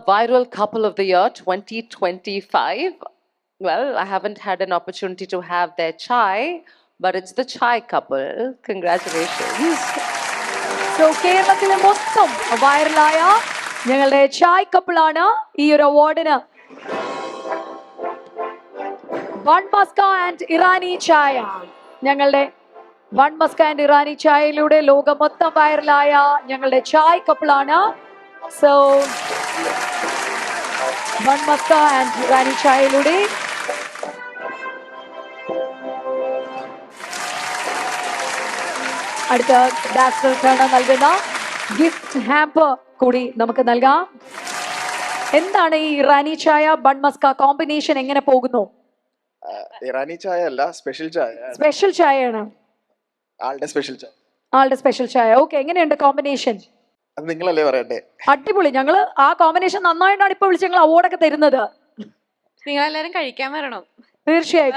viral couple of the year 2025. Well, I haven't had an opportunity to have their chai, but it's the chai couple. Congratulations. So കേരളത്തിലെ മൊത്തം വൈറലായ ഞങ്ങളുടെ ചായ് കപ്പിളാണ് ഈ ഒരു അവാർഡിന് വൺ മസ്ക ആൻഡ് ഇറാനി ചായ. ഞങ്ങളുടെ വൺ മസ്ക ആൻഡ് ഇറാനി ചായയിലൂടെ ലോകം മൊത്തം വൈറലായ ഞങ്ങളുടെ ചായ് കപ്പിളാണ്. So one maska and Irani ചായയിലൂടെ അടുത്ത ഡാൻസർക്കാണ് നൽകുന്ന ഗിഫ്റ്റ് ഹാമ്പർ കൂടി നമുക്ക് നൽകാം. എന്താണ് ഈ ഇറാനി ചായ ബൺ മസ്ക കോമ്പിനേഷൻ, എങ്ങനെ പോകുന്നു? ഇറാനി ചായ അല്ല, സ്പെഷ്യൽ ചായ. സ്പെഷ്യൽ ചായയാണ്, ആളുടെ സ്പെഷ്യൽ ചായ. ആളുടെ സ്പെഷ്യൽ ചായ. ഓക്കെ, എങ്ങനെയുണ്ട് കോമ്പിനേഷൻ? അത് നിങ്ങളല്ലേ പറയണ്ടേ? അടിപൊളി. ഞങ്ങള് ആ കോമ്പിനേഷൻ നന്നായിട്ടാണ് ഇപ്പൊ വിളിച്ച് ഞങ്ങൾ അവാർഡൊക്കെ തരുന്നത്. നിങ്ങളെല്ലാരും കഴിക്കാൻ വരണം. തീർച്ചയായിട്ടും.